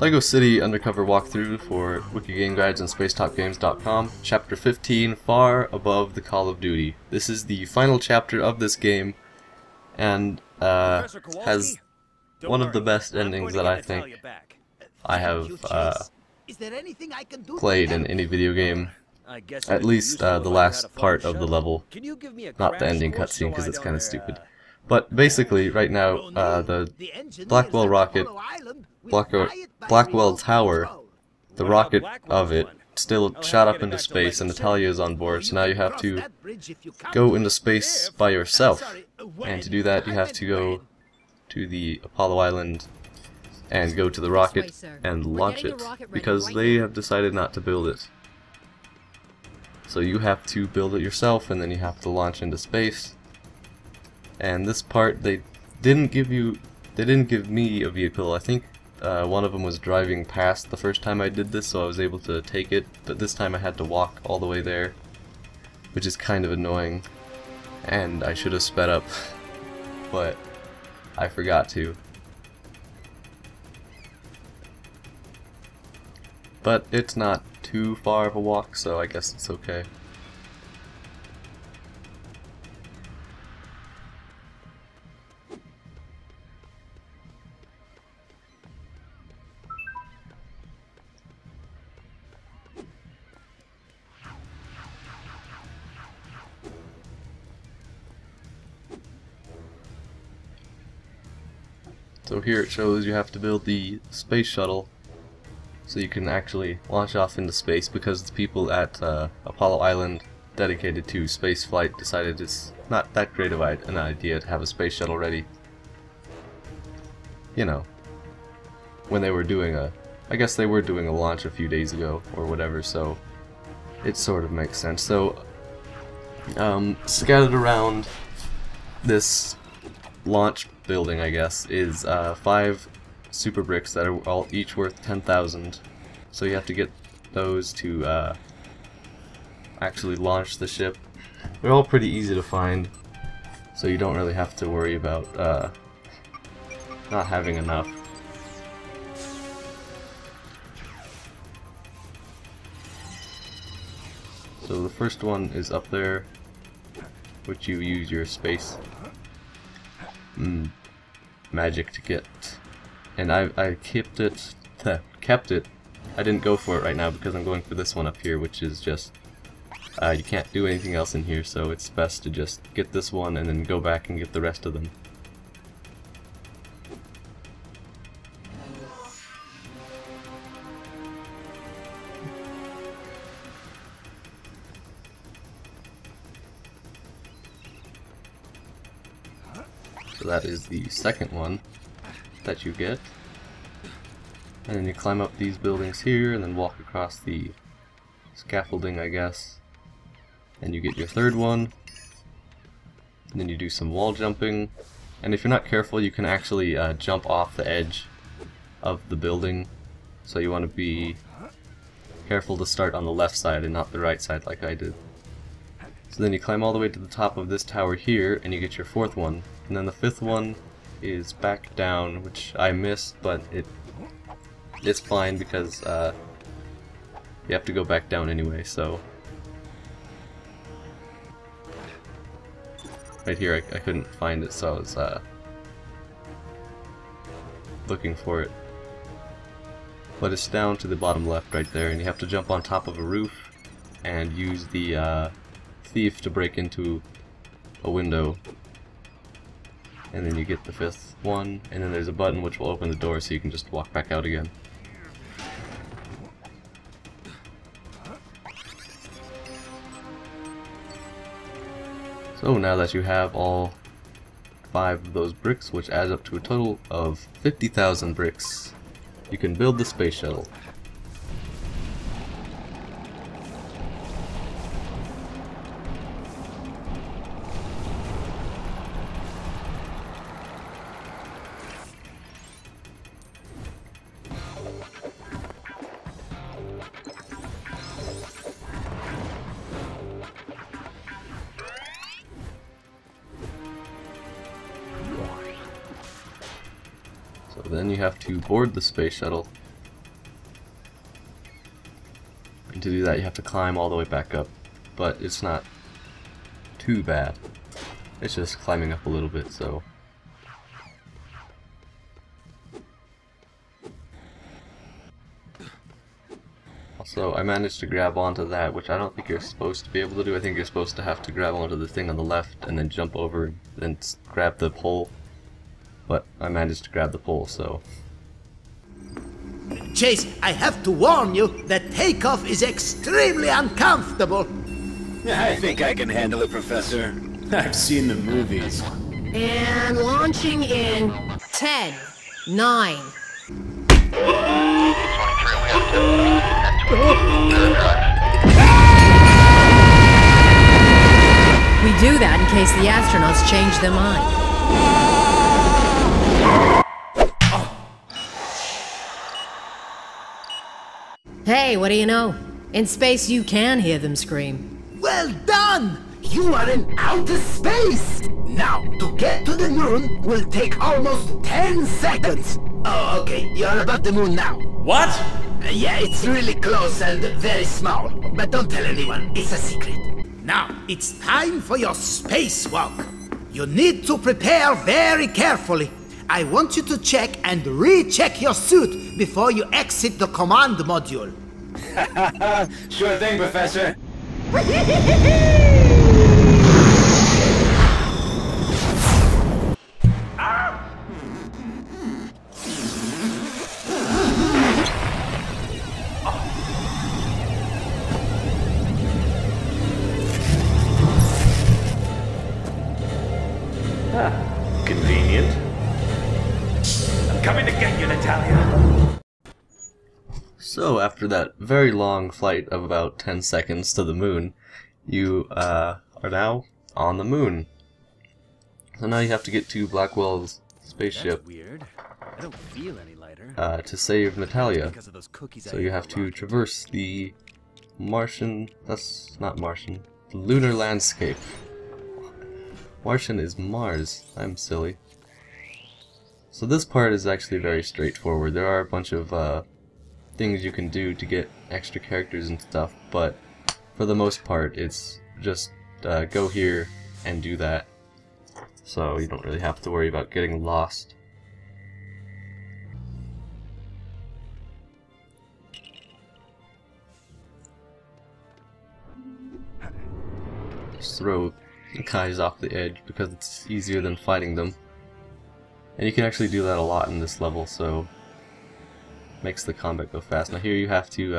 LEGO City Undercover walkthrough for Wiki Game Guides and SpacetopGames.com. Chapter 15, Far Above the Call of Duty. This is the final chapter of this game, and has one of the best endings that I think I have played in any video game. At least the last part of the level, not the ending cutscene because it's kind of stupid. But basically, right now, the Blackwell rocket, Blackwell Tower, the rocket of it, still shot up into space, and Natalia is on board, so now you have to go into space by yourself. And to do that, you have to go to the Apollo Island and go to the rocket and launch it, because they have decided not to build it. So you have to build it yourself, and then you have to launch into space. And this part, they didn't give me a vehicle. I think one of them was driving past the first time I did this, so I was able to take it, but this time I had to walk all the way there, which is kind of annoying, and I should have sped up, but I forgot to. But it's not too far of a walk, so I guess it's okay. So here it shows you have to build the space shuttle so you can actually launch off into space, because the people at Apollo Island dedicated to space flight decided it's not that great of an idea to have a space shuttle ready. You know, when they were doing I guess they were doing a launch a few days ago or whatever, so it sort of makes sense. So scattered around this launch building, I guess, is 5 super bricks that are all each worth 10,000. So you have to get those to actually launch the ship. They're all pretty easy to find, so you don't really have to worry about not having enough. So the first one is up there, which you use your space magic to get, and I kept it. I didn't go for it right now because I'm going for this one up here, which is just you can't do anything else in here, so it's best to just get this one and then go back and get the rest of them. So that is the second one that you get. And then you climb up these buildings here and then walk across the scaffolding, I guess. And you get your third one. And then you do some wall jumping. And if you're not careful, you can actually jump off the edge of the building. So you want to be careful to start on the left side and not the right side like I did. So then you climb all the way to the top of this tower here and you get your fourth one. And then the fifth one is back down, which I missed, but it's fine because you have to go back down anyway, so right here I couldn't find it, so I was looking for it. But it's down to the bottom left right there, and you have to jump on top of a roof and use the thief to break into a window. And then you get the fifth one, and then there's a button which will open the door so you can just walk back out again. So now that you have all 5 of those bricks, which adds up to a total of 50,000 bricks, you can build the space shuttle. So then you have to board the space shuttle And to do that you have to climb all the way back up, but it's not too bad. It's just climbing up a little bit, so... Also, I managed to grab onto that, which I don't think you're supposed to be able to do. I think you're supposed to have to grab onto the thing on the left and then jump over and grab the pole. But I managed to grab the pole, so... Chase, I have to warn you that takeoff is extremely uncomfortable. I think I can handle it, Professor. I've seen the movies. And launching in 10, 9. We do that in case the astronauts change their mind. Hey, what do you know? In space you can hear them scream. Well done! You are in outer space! Now, to get to the moon will take almost 10 seconds. Oh, okay, you're above the moon now. What? Yeah, it's really close and very small. But don't tell anyone, it's a secret. Now, it's time for your spacewalk. You need to prepare very carefully. I want you to check and recheck your suit before you exit the command module. Sure thing, Professor. Convenient. I'm coming to get you, Natalia. So after that very long flight of about 10 seconds to the moon, you are now on the moon. So now you have to get to Blackwell's spaceship. That's weird. I don't feel any lighter. To save Natalia. Because of those cookies So you have to traverse the Martian... that's not Martian. The lunar landscape. Martian is Mars. I'm silly. So this part is actually very straightforward. There are a bunch of things you can do to get extra characters and stuff, but for the most part it's just go here and do that. So you don't really have to worry about getting lost. Just throw guys off the edge because it's easier than fighting them. And you can actually do that a lot in this level, so makes the combat go fast. Now here you have to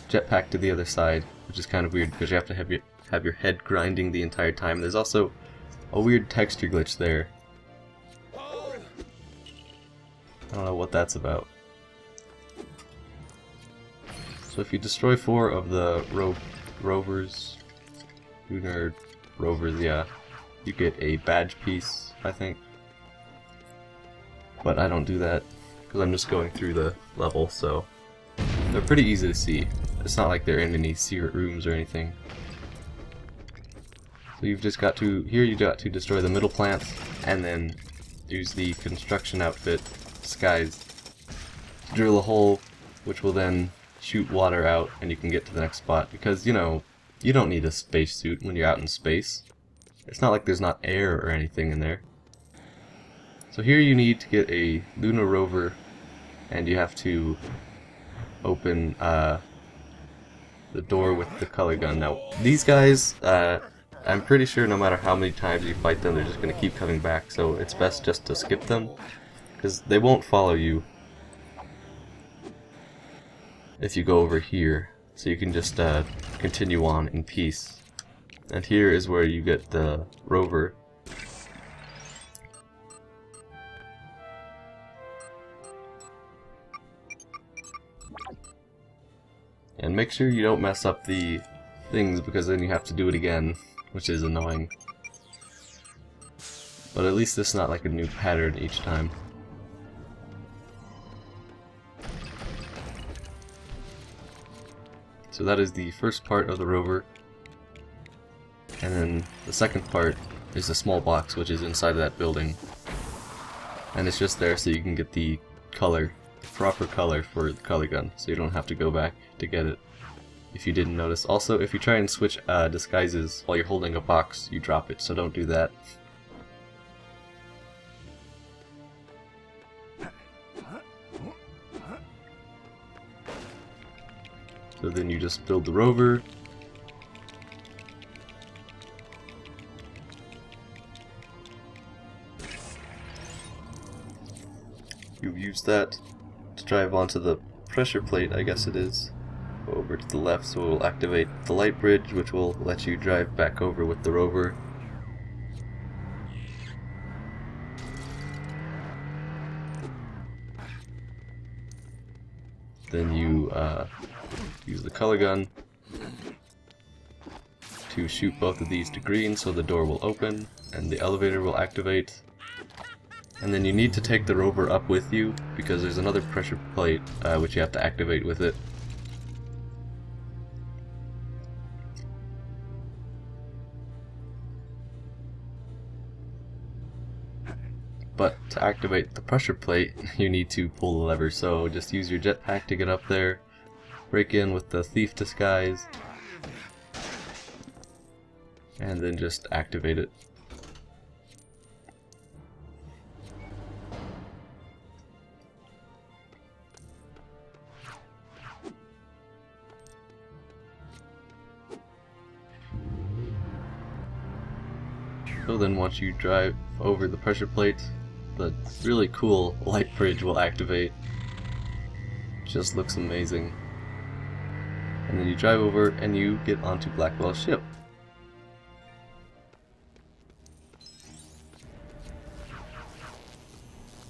jetpack to the other side, which is kind of weird because you have to have your head grinding the entire time. There's also a weird texture glitch there. I don't know what that's about. So if you destroy 4 of the rovers, lunar rovers, yeah, you get a badge piece, I think. But I don't do that because I'm just going through the level, so they're pretty easy to see. It's not like they're in any secret rooms or anything. So you've just got to, here you got to destroy the middle plants and then use the construction outfit, Skies, to drill a hole which will then shoot water out and you can get to the next spot because, you know, you don't need a spacesuit when you're out in space. It's not like there's not air or anything in there. So here you need to get a lunar rover and you have to open the door with the color gun. Now these guys, I'm pretty sure no matter how many times you fight them, they're just going to keep coming back, so it's best just to skip them because they won't follow you if you go over here. So you can just continue on in peace. And here is where you get the rover. And make sure you don't mess up the things because then you have to do it again, which is annoying. But at least it's not like a new pattern each time. So that is the first part of the rover. And then the second part is the small box which is inside of that building. And it's just there so you can get the color, the proper color for the color gun, so you don't have to go back to get it. if you didn't notice. Also, if you try and switch disguises while you're holding a box, you drop it, so don't do that. So then you just build the rover. You use that to drive onto the pressure plate, I guess it is. Go over to the left, so it will activate the light bridge, which will let you drive back over with the rover. Then you use the color gun to shoot both of these to green, so the door will open and the elevator will activate. And then you need to take the rover up with you, because there's another pressure plate which you have to activate with it. But to activate the pressure plate, you need to pull the lever, so just use your jetpack to get up there, break in with the thief disguise, and then just activate it. So then once you drive over the pressure plate, the really cool light bridge will activate. Just looks amazing. And then you drive over and you get onto Blackwell's ship.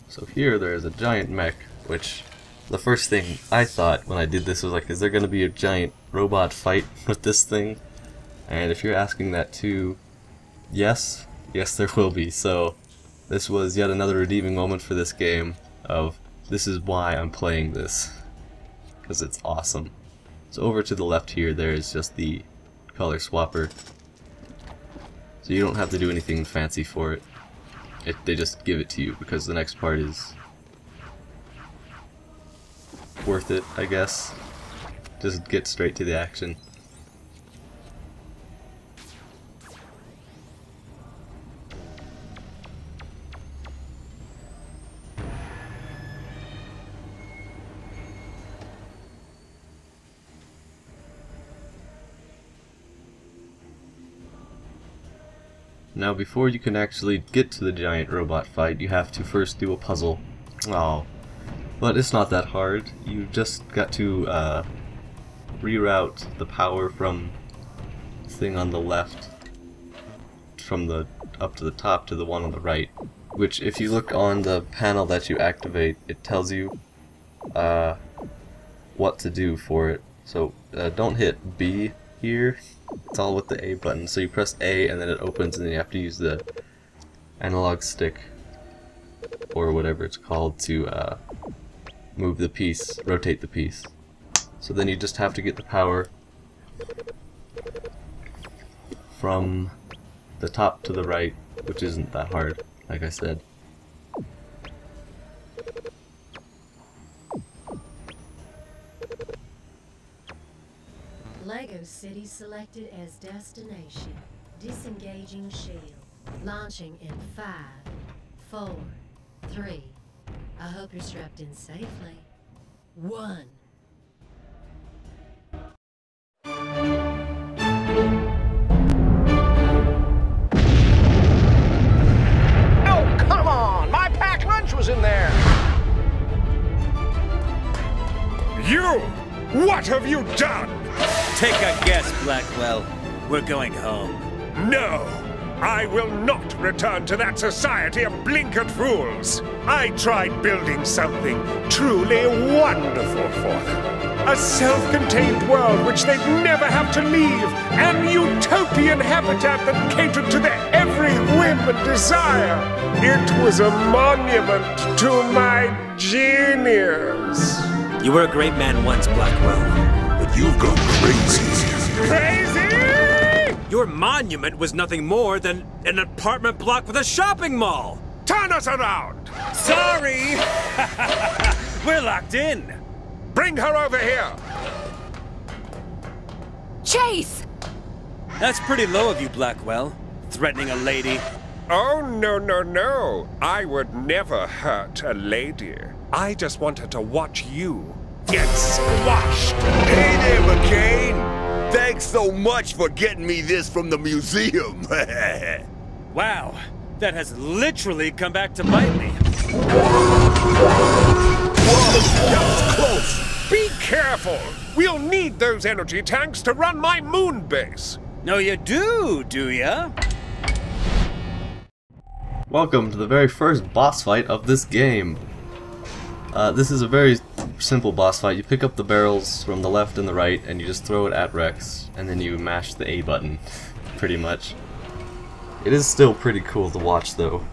So here there is a giant mech, which the first thing I thought when I did this was like, is there going to be a giant robot fight with this thing? And if you're asking that too, yes, there will be. So this was yet another redeeming moment for this game of this is why I'm playing this, because it's awesome. So over to the left here there is just the color swapper, so you don't have to do anything fancy for it. They just give it to you because the next part is worth it, I guess. Just get straight to the action. Now before you can actually get to the giant robot fight, you have to first do a puzzle. Oh, but it's not that hard. You just got to reroute the power from the thing on the left, from the up to the top to the one on the right, which if you look on the panel that you activate, it tells you what to do for it. So don't hit B here. It's all with the A button. So you press A and then it opens, and then you have to use the analog stick or whatever it's called to move the piece, rotate the piece. So then you just have to get the power from the top to the right, which isn't that hard, like I said. LEGO City selected as destination. Disengaging shield. Launching in 5, 4, 3. I hope you're strapped in safely. 1. Oh, come on! My packed lunch was in there! You! What have you done? Take a guess, Blackwell. We're going home. No! I will not return to that society of blinkered fools! I tried building something truly wonderful for them. A self-contained world which they'd never have to leave. An utopian habitat that catered to their every whim and desire. It was a monument to my genius. You were a great man once, Blackwell. But you've gone crazy. Crazy? Your monument was nothing more than an apartment block with a shopping mall. Turn us around! Sorry! We're locked in. Bring her over here! Chase! That's pretty low of you, Blackwell. Threatening a lady. Oh, no, no, no. I would never hurt a lady. I just wanted to watch you get squashed. Hey there, McCain. Thanks so much for getting me this from the museum. Wow, that has literally come back to bite me. Whoa, that was close. Be careful. We'll need those energy tanks to run my moon base. No, you do ya? Welcome to the very first boss fight of this game. This is a very simple boss fight. You pick up the barrels from the left and the right and you just throw it at Rex and then you mash the A button, pretty much. It is still pretty cool to watch though.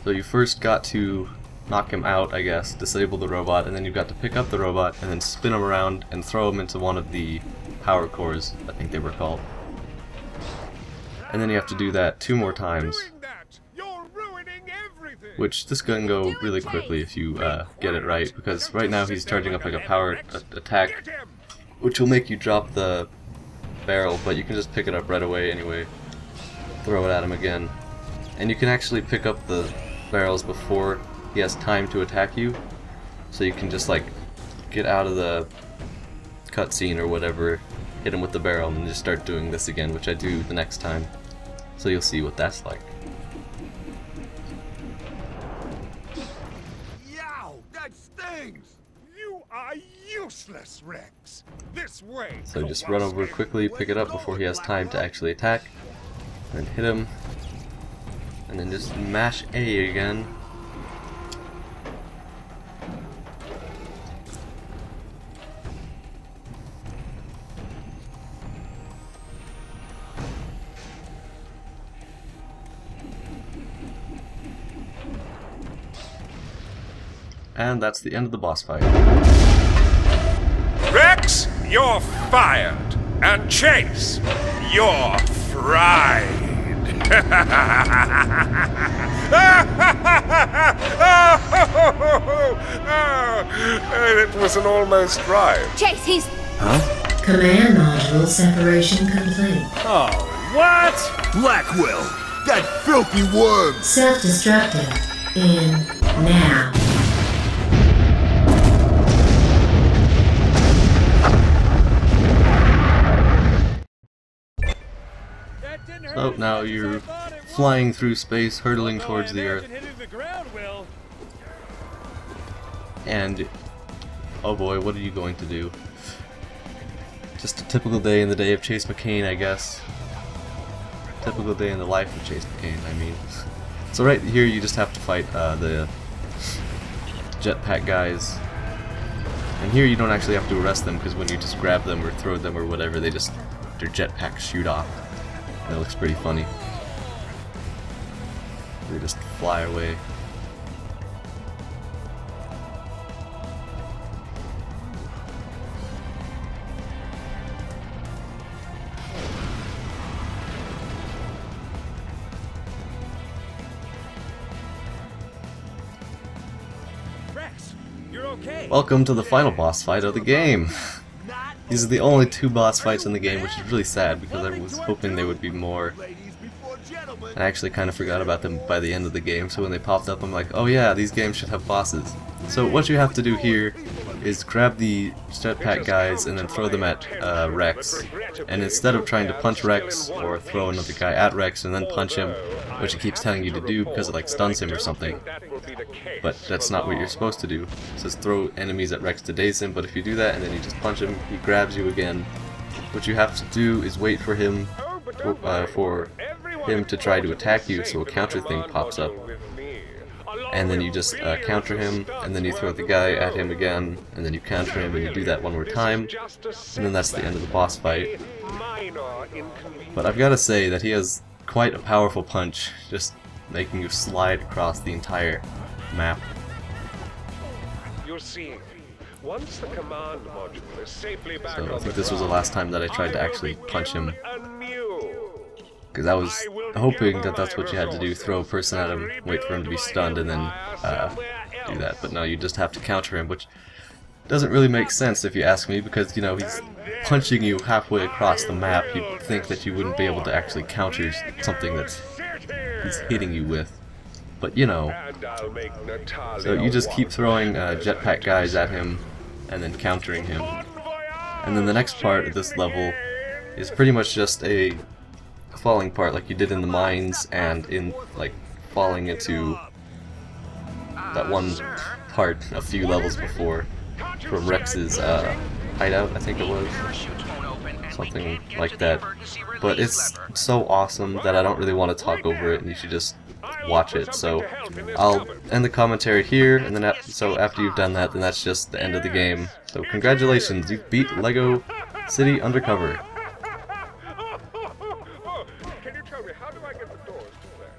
So you first got to knock him out, I guess, disable the robot, and then you've got to pick up the robot and then spin him around and throw him into one of the power cores, I think they were called. And then you have to do that 2 more times, which this can go really quickly if you get it right, because right now he's charging up like a power attack, which will make you drop the barrel, but you can just pick it up right away anyway, throw it at him again. And you can actually pick up the barrels before he has time to attack you, so you can just like get out of the cutscene or whatever, hit him with the barrel, and just start doing this again, which I do the next time. So you'll see what that's like. Yow, that stings! You are useless, Rex. This way. So just run over quickly, pick it up before he has time to actually attack, and hit him, and then just mash A again. And that's the end of the boss fight. Rex, you're fired. And Chase, you're fried. It was an almost rhyme. Chase, he's... Huh? Command module separation complete. Oh, what? Blackwell, that filthy worm! Self-destructive in now. So now you're flying through space, hurtling towards the Earth. And oh boy, what are you going to do? Just a typical day in the day of Chase McCain, I guess. Typical day in the life of Chase McCain, I mean. So right here you just have to fight the jetpack guys. And here you don't actually have to arrest them, because when you just grab them or throw them or whatever, they just, their jetpacks shoot off. And it looks pretty funny. They just fly away. Rex, you're okay. Welcome to the final boss fight of the game. These are the only 2 boss fights in the game, which is really sad because I was hoping there would be more. I actually kind of forgot about them by the end of the game, so when they popped up I'm like, oh yeah, these games should have bosses. So what you have to do here is grab the jetpack guys and then throw them at Rex. And instead of trying to punch Rex or throw another guy at Rex and then punch him, which it keeps telling you to do because it like stuns him or something, but that's not what you're supposed to do. It says throw enemies at Rex to daze him, but if you do that and then you just punch him, he grabs you again. What you have to do is wait for him to try to attack you, so a counter thing pops up. And then you just counter him, and then you throw the guy at him again, and then you counter him, and you do that 1 more time, and then that's the end of the boss fight. But I've got to say that he has quite a powerful punch, just making you slide across the entire map. You see, once the command module is safely back So I think this was the last time that I tried to actually punch him, because I was hoping that that's what you had to do, throw a person at him, wait for him to be stunned, and then do that. But no, you just have to counter him, which doesn't really make sense if you ask me, because, you know, he's punching you halfway across the map. You'd think that you wouldn't be able to actually counter something that's he's hitting you with. But, you know, so you just keep throwing jetpack guys at him and then countering him. And then the next part of this level is pretty much just a falling part, like you did in the mines and in, like, falling into that one part a few levels before from Rex's hideout, I think it was. Something like that. But it's so awesome that I don't really want to talk over it, and you should just watch it. So I'll end the commentary here, and then so after you've done that, then that's just the end of the game. So congratulations, you've beat LEGO City Undercover. Can you tell me, how do I get the doors to there?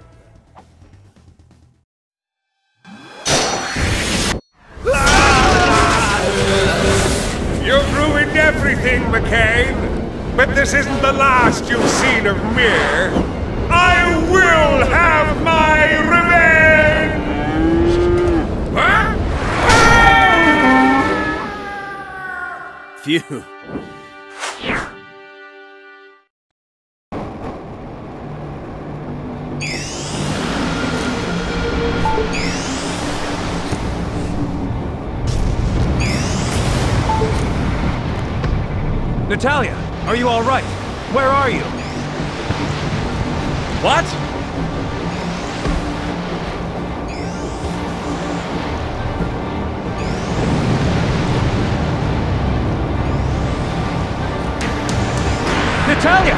You've ruined everything, McCain! But this isn't the last you've seen of me! I will have my revenge! Huh? Phew. Natalia, are you all right? Where are you? What? Natalia!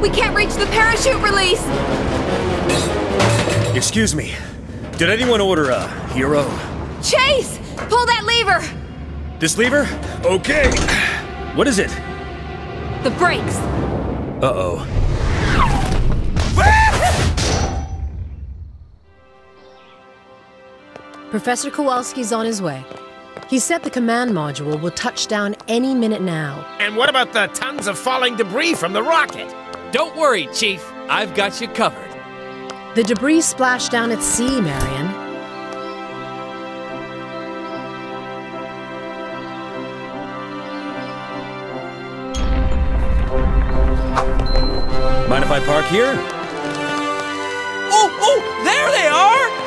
We can't reach the parachute release! Excuse me. Did anyone order a hero? Chase! Pull that lever! This lever? Okay. What is it? The brakes. Uh-oh. Professor Kowalski's on his way. He said the command module will touch down any minute now. And what about the tons of falling debris from the rocket? Don't worry, Chief. I've got you covered. The debris splashed down at sea, Marion. Mind if I park here? Oh, there they are!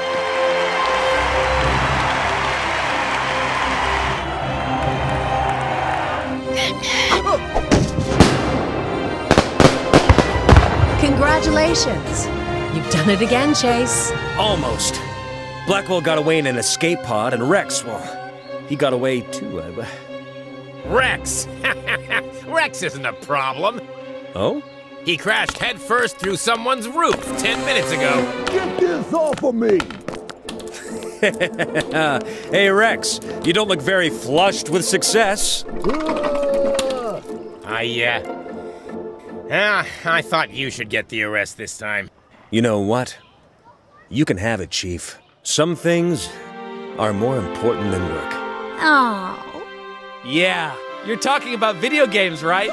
Congratulations! You've done it again, Chase. Almost. Blackwell got away in an escape pod, and Rex, well, he got away too. Rex! Rex isn't a problem. Oh? He crashed headfirst through someone's roof 10 minutes ago. Get this off of me! Hey, Rex, you don't look very flushed with success. I thought you should get the arrest this time. You know what? You can have it, Chief. Some things are more important than work. Oh. Yeah, you're talking about video games, right?